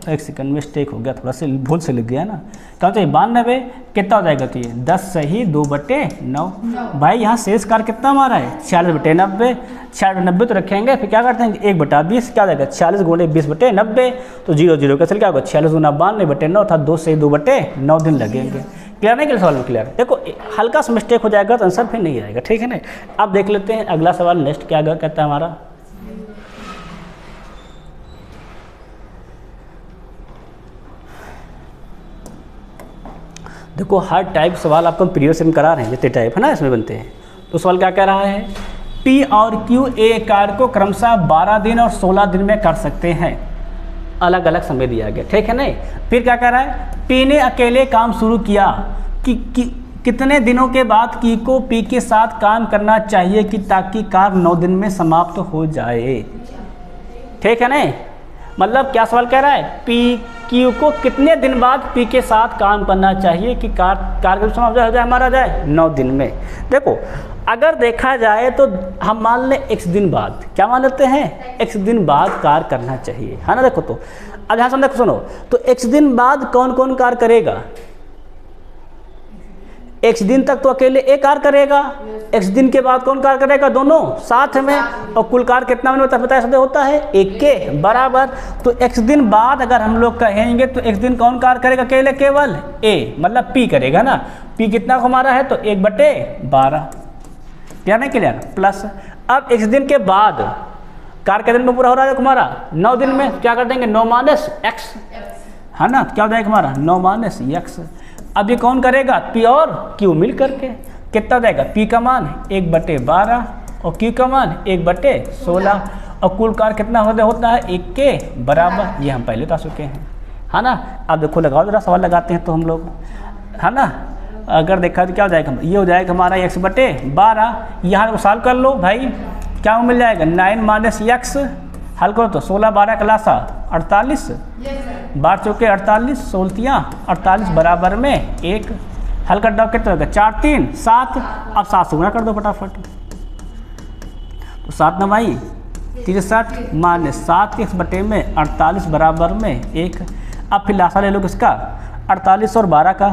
एक सेकंड मिस्टेक हो गया, थोड़ा सा भूल से लिख गया ना, क्या होता है 92, कितना हो जाएगा, तो ये 10 सही 2/9, भाई यहाँ शेष कार्य कितना हमारा है 46/90, 46/90 तो रखेंगे, फिर क्या करते हैं 1/20, क्या जाएगा 46 × 20/90, तो 0 0 कैसे क्या होगा, 46 दूना 92/9 था, 2 से 2/9 दिन लगेंगे। क्लियर नहीं, कि सवाल में क्लियर है, देखो हल्का सा मिस्टेक हो जाएगा तो आंसर फिर नहीं आएगा, ठीक है ना। अब देख लेते हैं अगला सवाल, नेक्स्ट क्या कहता है हमारा, देखो हर टाइप सवाल आपको प्रीवियस में करा रहे हैं, जितने टाइप है ना इसमें बनते हैं। तो सवाल क्या कह रहा है, पी और क्यू ए कार्य को क्रमशः 12 दिन और 16 दिन में कर सकते हैं, अलग अलग समय दिया गया, ठीक है नहीं। फिर क्या कह रहा है, पी ने अकेले काम शुरू किया कि कितने दिनों के बाद की को पी के साथ काम करना चाहिए कि ताकि कार्य 9 दिन में समाप्त हो जाए, ठीक है नहीं। मतलब क्या सवाल कह रहा है, पी क्यू को कितने दिन बाद पी के साथ काम करना चाहिए कि कार्य समाप्त हो जाए, हमारा जाए 9 दिन में। देखो अगर देखा जाए तो हम मान लें x दिन बाद, क्या मान लेते हैं x दिन बाद कार्य करना चाहिए, है ना। देखो तो अब यहाँ देखो सुनो, तो x दिन बाद कौन कौन कार्य करेगा, x दिन तक तो अकेले एक कार्य करेगा, x दिन के बाद कौन कार्य करेगा, दोनों साथ में, और कुल कार्य कितना में बता सकते होता है 1 के बराबर। तो x दिन बाद अगर हम लोग कहेंगे तो x दिन कौन कार्य करेगा, अकेले केवल a, मतलब p करेगा ना, p कितना हमारा है तो 1/12, क्या नहीं क्लियर, प्लस अब x दिन के बाद कार्य के दिन में पूरा हो रहा है हमारा 9 दिन में, क्या कर देंगे 9 - x, है ना, क्या हो जाएगा हमारा 9 - x। अब ये कौन करेगा, P और Q मिल करके, कितना जाएगा, P का मान 1/12 और Q का मान 1/16, और कुल कार्य कितना होता है 1 के बराबर, ये हम पहले बता चुके हैं, है ना। अब देखो लगाओ जरा, सवाल लगाते हैं तो हम लोग, है ना। अगर देखा तो क्या हो जाएगा, ये हो जाएगा हमारा x/12, यहाँ सॉल्व कर लो भाई, क्या मिल जाएगा 9 - x, हल करो तो 16 12 क्लासा 48, 12 चौके 48, 16 48 बराबर में 1, हल कर दो कितना होगा 4 3 7, अब 7 से गुणा कर दो फटाफट, तो 7 9 भाई 63 - 7x बटे में 48 बराबर में 1। अब फिर लासा ले लो किसका, 48 और 12 का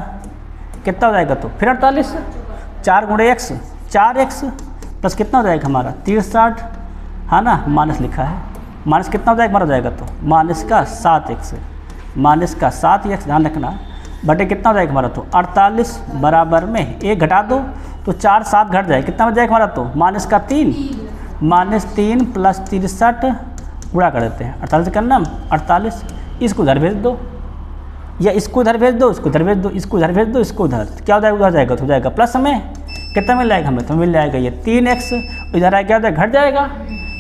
कितना हो जाएगा, तो फिर 48, 4 × x 4x प्लस कितना हो जाएगा हमारा 63, है ना, माइनस लिखा है, माइनस कितना हो जाएगा हमारा, जाएगा तो माइनस का 7x, माइनस का 7x, ध्यान रखना, बटे कितना हो जाएगा हमारा तो 48 बराबर में 1 घटा दो तो 4 7 घट जाएगा, कितना हो जाएगा हमारा तो माइनस का 3 प्लस 63 गुणा कर देते हैं, 48 करना 48, इसको उधर भेज दो या इसको उधर भेज दो, इसको उधर भेज दो, इसको उधर भेज दो, इसको उधर, क्या हो जाएगा, उधर जाएगा तो हो जाएगा प्लस में कितना मिल जाएगा हमें, तो मिल जाएगा ये 3x, इधर आएगा क्या हो जाएगा, घट जाएगा,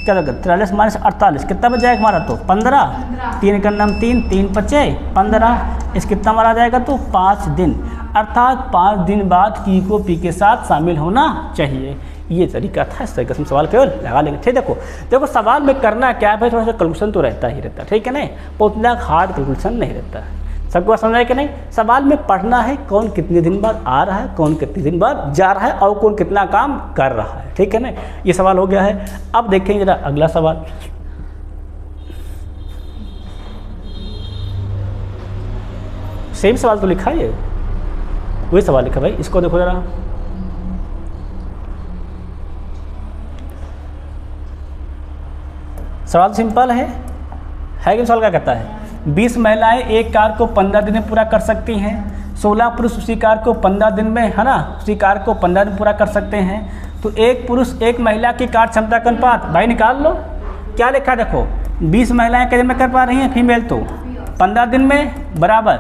क्या होगा 43 माइनस 48 कितना बच जाएगा हमारा तो 15, 3 का नाम 3 3 बचे 15, इस कितना हमारा आ जाएगा तो 5 दिन, अर्थात 5 दिन बाद की को पी के साथ शामिल होना चाहिए। ये तरीका था, इस तरीके से हम सवाल केवल लगा लेंगे। ठीक, देखो सवाल में करना क्या है भाई, थोड़ा सा कैलकुलेशन तो रहता ही रहता है, ठीक है नहीं, उतना हार्ड कैलकुलेशन नहीं रहता है, सबको बात समझ आए कि नहीं। सवाल में पढ़ना है कौन कितने दिन बाद आ रहा है, कौन कितने दिन बाद जा रहा है और कौन कितना काम कर रहा है, ठीक है ना, ये सवाल हो गया है। अब देखेंगे जरा अगला सवाल, सेम सवाल तो लिखा है, वही सवाल लिखा भाई, इसको देखो जरा, सवाल सिंपल है कि सवाल क्या कहता है, 20 महिलाएं एक कार को 15 दिन में पूरा कर सकती हैं, 16 पुरुष उसी कार को 15 दिन में, है ना, उसी कार को 15 दिन में पूरा कर सकते हैं, तो एक पुरुष एक महिला की कार क्षमता का अनुपात भाई निकाल लो। क्या लिखा है देखो, 20 महिलाएं कितने में कर पा रही हैं फीमेल, तो 15 दिन में बराबर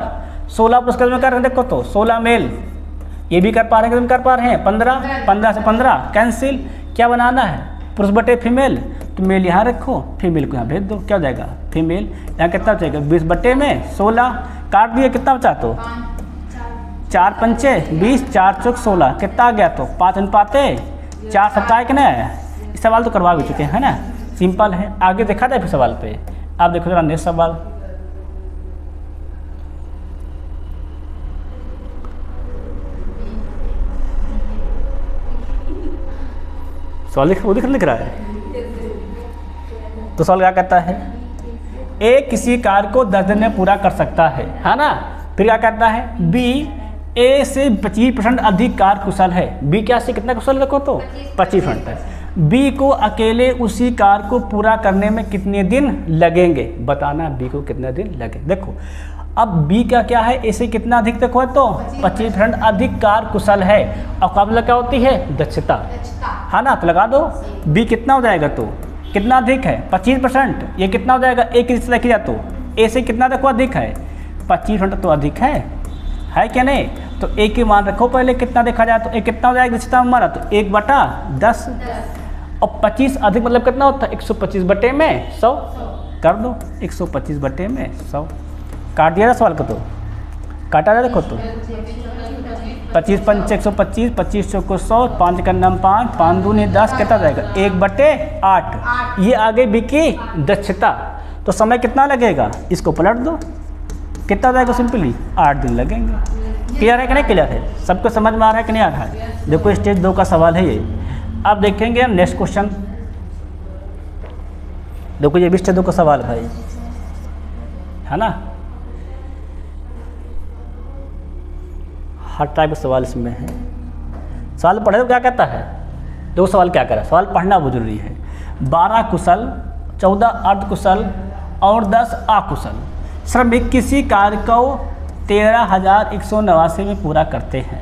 16 पुरुष कितने में कर रहे हैं, देखो तो 16 मेल, ये भी कर पा रहे हैं, कितने कर पा रहे हैं 15, 15 से 15 कैंसिल, क्या बनाना है पुरुष बटे फीमेल, तो मेल यहाँ रखो, फीमेल को यहाँ भेज दो, क्या हो जाएगा फीमेल, यहाँ कितना बचेगा 20 बटे में 16, काट दिए कितना बचा तो 4 पंचे 20, 4 चौक 16, कितना आ गया तो 5 अनुपात 4 सप्ताह के ना, इस सवाल तो करवा भी चुके हैं ना, सिंपल है। आगे देखा था फिर सवाल पे, आप देखो जरा नेक्स्ट सवाल, सवाल लिख रहा है, तो सवाल क्या कहता है, ए किसी कार को 10 दिन में पूरा कर सकता है ना, फिर क्या कहता है बी ए से 25% अधिक कार कुशल है, बी क्या से कितना कुशल रखो तो 25% है, बी को अकेले उसी कार को पूरा करने में कितने दिन लगेंगे, बताना बी को कितने दिन लगेंगे। देखो अब बी का क्या है, ए से कितना अधिक देखो है तो 25% अधिक कार कुशल है, और काबिल क्या होती है दक्षता, है ना, तो लगा दो बी कितना हो जाएगा तो कितना अधिक है 25%, ये कितना हो जाएगा ए की देखी जाए तो ए से कितना देखो अधिक है 25% तो अधिक है क्या नहीं, तो ए की मान रखो पहले कितना देखा जाए तो ए कितना हो जाएगा दक्षता हमारा तो 1/10, और 25 अधिक मतलब कितना होता है 125 बटे में 100, कर दो 125 बटे में 100, काट दिया था सवाल को तो काटा जाए देखो तो 25 पंच 125, 25 चौको 100, 5 का नाम 5, 5 दूनी 10, कितना जाएगा 1/8, ये आगे बी की दक्षता, तो समय कितना लगेगा इसको पलट दो, कितना जाएगा सिंपली 8 दिन लगेंगे। क्लियर है कि नहीं क्लियर है, सबको समझ में आ रहा है कि नहीं आ रहा है। देखो स्टेज 2 का सवाल है ये। अब देखेंगे हम नेक्स्ट क्वेश्चन, देखो ये भी स्टेज 2 का सवाल भाई है ना, हर टाइप का सवाल इसमें है। सवाल पढ़े तो क्या कहता है, दो सवाल क्या करा, सवाल पढ़ना बहुत जरूरी है। 12 कुशल, 14 अर्धकुशल और 10 अकुशल श्रमिक किसी कार्य को 13,189 में पूरा करते हैं,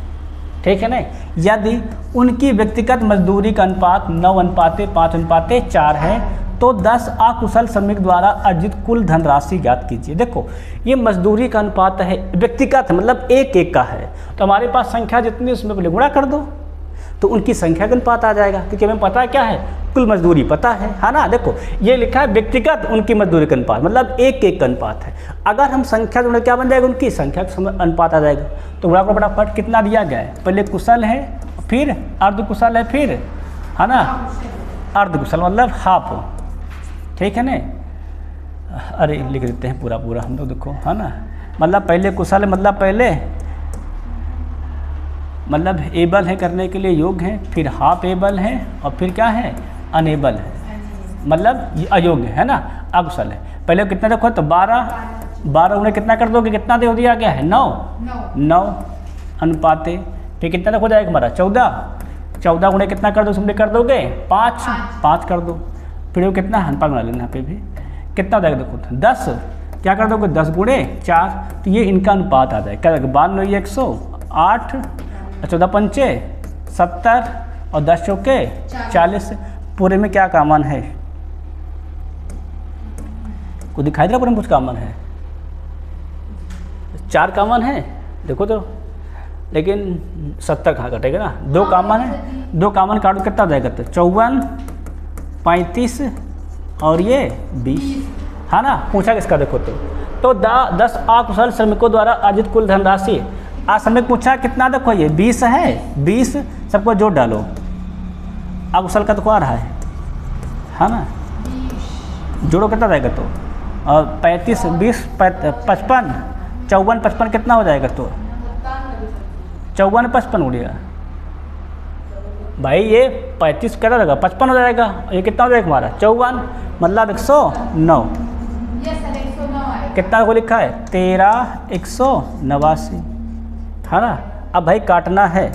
ठीक है ना। यदि उनकी व्यक्तिगत मजदूरी का अनुपात 9:5:4 है तो 10 अकुशल श्रमिक द्वारा अर्जित कुल धनराशि ज्ञात कीजिए। देखो ये मजदूरी का अनुपात है, व्यक्तिगत मतलब एक एक का है, तो हमारे पास संख्या जितनी उसमें पहले गुणा कर दो तो उनकी संख्या का अनुपात आ जाएगा, क्योंकि हमें पता क्या है कुल मजदूरी पता है ना। देखो ये लिखा है व्यक्तिगत उनकी मजदूरी का अनुपात मतलब एक एक का अनुपात है, अगर हम संख्या जोड़े क्या बन जाएगा उनकी संख्या का अनुपात आ जाएगा। तो गुणा को फटाफट कितना दिया गया है, पहले कुशल है फिर अर्धकुशल है फिर है ना अर्धकुशल मतलब हाफ, ठीक है ना। अरे लिख देते हैं पूरा पूरा हम लोग, देखो है ना, मतलब पहले कुशल मतलब पहले मतलब एबल है करने के लिए योग्य है, फिर हाफ एबल है और फिर क्या है अनेबल है, मतलब ये अयोग्य है ना, अकुशल है। पहले कितना देखो तो 12 उन्हें कितना कर दोगे, कितना दे दिया गया है 9 अनुपाते, फिर कितना देखो जाएगा हमारा 14 उन्हें कितना कर दो सिंपली कर दोगे 5 कर दो, फिर वो कितना अनुपात बना लेना यहाँ पे भी कितना हो जाएगा देखो 10 क्या कर दोगे 10 गुणे 4, तो ये इनका अनुपात आ जाए। क्या जाएगा 92 108, 14 पंचे 70 और 10 चौके 40। पूरे में क्या कॉमन है? को दिखाई दे रहा पूरे में कुछ कॉमन है? 4 कॉमन है देखो तो, लेकिन 70 कहाँ कटेगा ना, 2 कॉमन है, 2 कॉमन काटो कितना हो जाएगा? तो 54 35 और ये 20, है ना। पूछा किसका देखो तो 10 अकुशल श्रमिकों द्वारा अर्जित कुल धनराशि। आज श्रमिक पूछा कितना, देखो ये 20 है, 20 सबको जोड़ डालो, अकुशल का तो आ रहा है ना, जोड़ो कितना जाएगा तो, और 35 20 55 54 55 कितना हो जाएगा? तो 54 55 उड़ेगा भाई, ये 35 कितना रहेगा 55 हो जाएगा, ये कितना हो जाएगा हमारा 54, मतलब 109। कितना को लिखा है 13 189, है ना। अब भाई काटना है,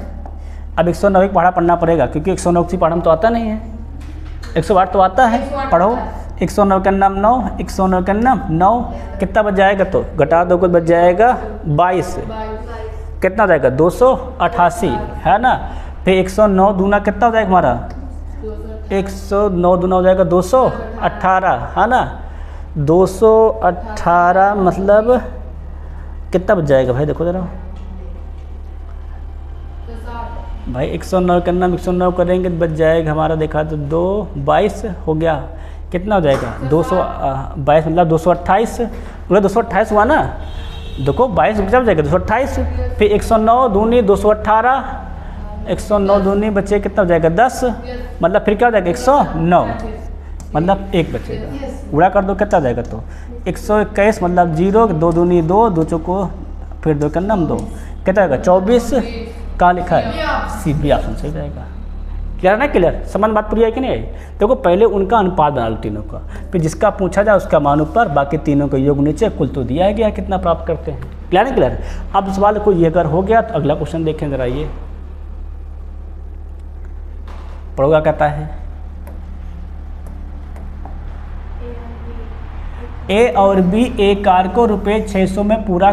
अब 109 पढ़ा पढ़ना पड़ेगा क्योंकि 109 की पढ़ा तो आता नहीं है, 108 तो आता है, पढ़ो 109 का नाम 9, 109 का नाम 9, कितना बच जाएगा? तो घटा दो कुछ बच जाएगा 22, कितना हो जाएगा 288, है ना। फिर 109 दूना कितना हो जाएगा हमारा? 109 दूना हो जाएगा 218, है ना। 218 मतलब कितना बच जाएगा भाई? देखो जरा भाई, 109 का नाम 109 करेंगे तो बच जाएगा हमारा, देखा तो 2 22 हो गया, कितना हो जाएगा 222 मतलब 228, मतलब 228 हुआ ना। देखो 22 बचा जाएगा 228, फिर 109 दूनी 218, 109 दूनी बचे कितना हो जाएगा 10, मतलब फिर क्या हो जाएगा 109, मतलब 1 बचेगा, उड़ा कर दो कितना जाएगा? तो 121 मतलब 0, 2 दूनी 2, 2 चौको फिर 2 का नाम 2, कितना आएगा 24। कहाँ लिखा है? सी बी ऑप्शन सही रहेगा। क्लियर है ना? क्लियर, समान बात पूरी है कि नहीं है? देखो पहले उनका अनुपात बना लो तीनों का, फिर जिसका पूछा जाए उसका मान ऊपर, बाकी तीनों का योग नीचे, कुल तो दिया गया कितना प्राप्त करते हैं। क्लियर है? क्लियर। अब सवाल को ये अगर हो गया तो अगला क्वेश्चन देखें जरा, ये पढ़ोगा कहता है ए और बी एक कार को रुपये 600 में पूरा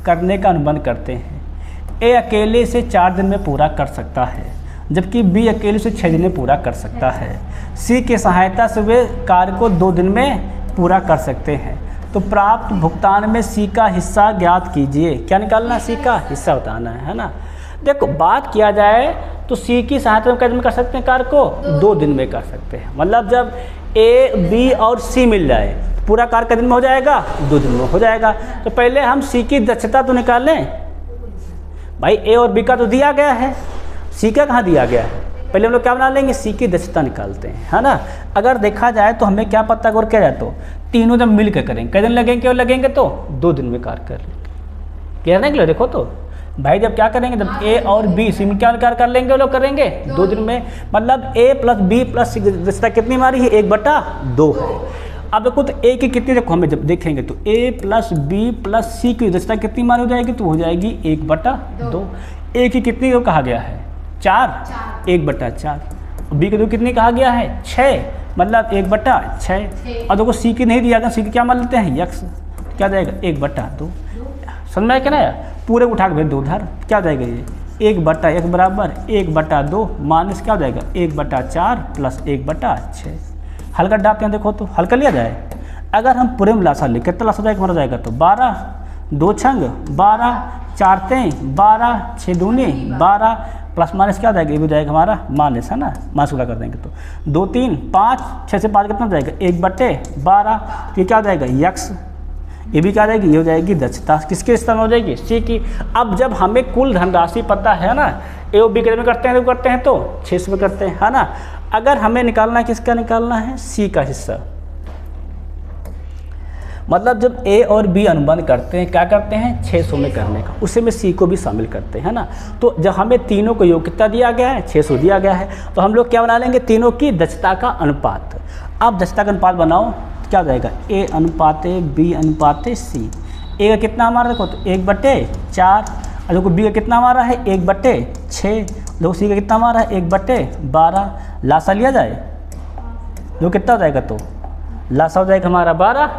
करने का अनुबंध करते हैं। ए अकेले से 4 दिन में पूरा कर सकता है, जबकि बी अकेले से 6 दिन में पूरा कर सकता है। सी की सहायता से वे कार्य को 2 दिन में पूरा कर सकते हैं। तो प्राप्त भुगतान में सी का हिस्सा ज्ञात कीजिए। क्या निकालना? सी का हिस्सा बताना है ना। देखो बात किया जाए तो सी की सहायता में कैसे कर सकते हैं कार्य को? 2 दिन में कर सकते हैं। मतलब जब ए बी और सी मिल जाए पूरा कार्य कितने दिन में हो जाएगा? 2 दिन में हो जाएगा। तो पहले हम सी की दक्षता तो निकाल लें भाई, ए और बी का तो दिया गया है, सी का कहाँ दिया गया है? पहले हम लोग क्या बना लेंगे? सी की दक्षता निकालते हैं, है ना। अगर देखा जाए तो हमें क्या पता और क्या जाए तो तीनों जब मिल कर करेंगे कितने दिन लगेंगे? और लगेंगे तो 2 दिन में कार्य कर लेंगे। क्लियर नहीं? क्लियर। देखो तो भाई जब क्या करेंगे, जब ए और बी सी में क्या कार्य कर लेंगे वो लोग करेंगे 2 दिन में, मतलब ए प्लस बी प्लस सी की दक्षता कितनी हमारी है? 1/2 है। अब देखो तो ए की कितनी, देखो हमें जब देखेंगे तो ए प्लस बी प्लस सी की दक्षता कितनी मान हो जाएगी? तो हो जाएगी 1/2। ए की कितनी को कहा गया है? 4, 1/4। बी की तो कितनी कहा गया है? 6, मतलब 1/6। और देखो सी की नहीं दिया गया, सी की क्या मान लेते हैं? यक्स, क्या जाएगा? 1/2। समझ में आया क्या ना? पूरे उठा के भेज दो उधर, क्या जाएगा ये? 1/1 बराबर 1/2 माइनस क्या हो जाएगा? 1/4 प्लस 1/6। हल कर डालते हैं, देखो तो हल कर लिया जाए। अगर हम पूरे में लासा लें कितना लासा जाएगा हमारा? जाएगा तो 12, 2 छंग 12, 4 तें 12, 6 दूनी 12, प्लस माइनस क्या जाएगा? ये भी जाएगा हमारा माइनस, है ना। माइनस पूरा कर देंगे तो 2 3 5, 6 से 5 कितना जाएगा? 1/12। ये क्या हो जाएगा? यक्स। ये भी क्या जाएगी? ये हो जाएगी दक्षता। किसके स्थान में हो जाएगी? सी की। अब जब हमें कुल धनराशि पता है ना, ए और बी में करते हैं तो 600 में करते हैं, है ना। अगर हमें निकालना है, किसका निकालना है? सी का हिस्सा। मतलब जब ए और बी अनुबंध करते हैं क्या करते हैं? 600 में करने का, उसे में सी को भी शामिल करते हैं, है ना। तो जब हमें तीनों को योग कितना दिया गया है? 600 दिया गया है। तो हम लोग क्या बना लेंगे? तीनों की दक्षता का अनुपात। अब दक्षता का अनुपात बनाओ तो क्या हो जाएगा? ए अनुपात बी अनुपात सी। ए का कितना हमारा? देखो तो 1/4। और देखो बी का कितना हमारा है? 1/6। देखो सी का कितना हमारा है? 1/12। लासा लिया जाए, जो कितना हो जाएगा? तो लासा हो जाएगा हमारा 12,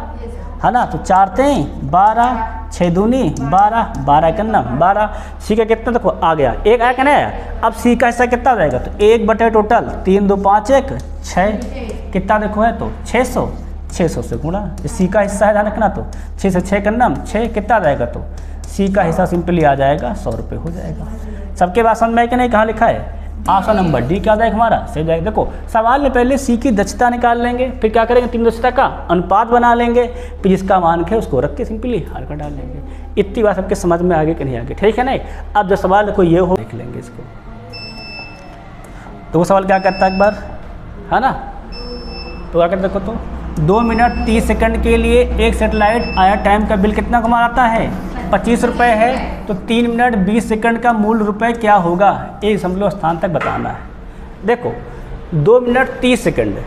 है ना। तो 4 तें 12, 6 दूनी 12, 12 कन्ना 12। सी का कितना देखो आ गया, एक आया कि नहीं आया। अब सी का हिस्सा कितना रहेगा, तो 1 बटे टोटल 3 2 5 1 6, कितना देखो है तो 600, 600 से गुणा। सी का हिस्सा है ध्यान रखना, तो 6 से 6 करना 6, कितना रहेगा, तो सी का हिस्सा सिंपली आ जाएगा 100 रुपये हो जाएगा। सबके बात समझ में कि नहीं, कहाँ लिखा है, ऑप्शन नंबर डी क्या जाएगा हमारा सही जाएगा। देखो सवाल में पहले सी की दक्षता निकाल लेंगे, फिर क्या करेंगे, 3 दक्षता का अनुपात बना लेंगे, फिर जिसका मान है उसको रख के सिंपली हल कर डाल लेंगे। इतनी बात सबके समझ में आगे कि नहीं आगे, ठीक है नहीं। अब जो सवाल देखो ये हो, देख लेंगे इसको। तो वो सवाल क्या करता है एक बार, है ना। तो क्या करते देखो, तो 2 मिनट 30 सेकंड के लिए एक सेटेलाइट आया टाइम का बिल कितना कमाता है, 25 रुपये है। तो 3 मिनट 20 सेकंड का मूल रुपए क्या होगा, एक समझ स्थान तक बताना है। देखो 2 मिनट 30 सेकंड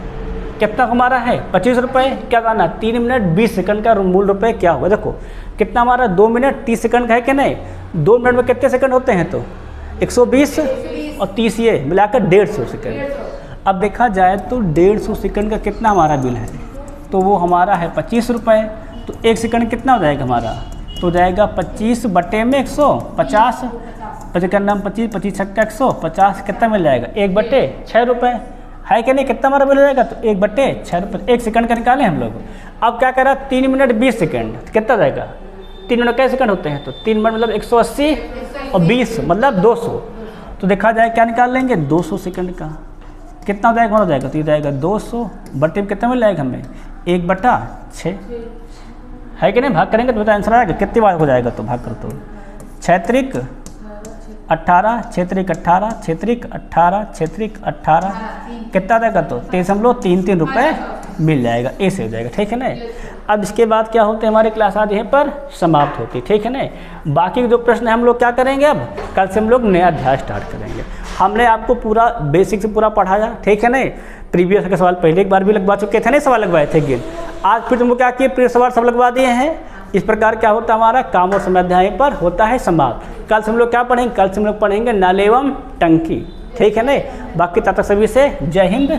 कितना हमारा है 25 रुपये, क्या कहना 3 मिनट 20 सेकंड का मूल रुपए क्या होगा। देखो कितना हमारा 2 मिनट 30 सेकंड का है कि नहीं, 2 मिनट में कितने सेकंड होते हैं, तो 120 और 30 ये मिलाकर 150 सेकंड। अब देखा जाए तो 150 सेकंड का कितना हमारा बिल है, तो वो हमारा है 25 रुपये। तो 1 सेकंड कितना हो जाएगा हमारा, तो जाएगा 25 बटे में 150, 25 का नाम 25, 25 छक्का 150, कितना मिल जाएगा 1 बटे 6 रुपये है कि नहीं, कितना हमारा बिल हो जाएगा, तो 1 बटे 6 रुपये। 1 सेकंड का निकालें हम लोग। अब क्या करा 3 मिनट 20 सेकंड कितना जाएगा, 3 मिनट कैसे सेकंड होते हैं, तो 3 मिनट मतलब 180 और 20 मतलब 200। तो देखा जाए क्या निकाल लेंगे 200 सेकंड का कितना हो जाएगा, हो जाएगा तो ये जाएगा 200 बटे में कितना मिल जाएगा हमें 1 बटा 6 है कि नहीं। भाग करेंगे तो आंसर आएगा, कितनी बार हो जाएगा, तो भाग कर तो 6 त्रिक 18, 6 त्रिक 18, 6 त्रिक 18, 6 त्रिक 18, कितना देगा, तो 3.33 रुपये मिल जाएगा, ऐसे हो जाएगा, ठीक है ना। अब इसके बाद क्या होते हैं, हमारी क्लास आज यहीं पर समाप्त होती है, ठीक है ना। बाकी के जो प्रश्न हम लोग क्या करेंगे, अब कल से हम लोग नया अध्याय स्टार्ट करेंगे। हमने आपको पूरा बेसिक से पूरा पढ़ाया, ठीक है ना। प्रीवियस के सवाल पहले एक बार भी लगवा चुके थे, नहीं सवाल लगवाए थे गिन। आज फिर तुमको क्या किए, प्रीवियस सवाल सब लगवा दिए हैं। इस प्रकार क्या होता है, हमारा काम और समय अध्याय पर होता है समाप्त। कल से हम लोग क्या पढ़ेंगे, कल से हम लोग पढ़ेंगे नल एवं टंकी, ठीक है ना। बाकी तब तक सभी से जय हिंद।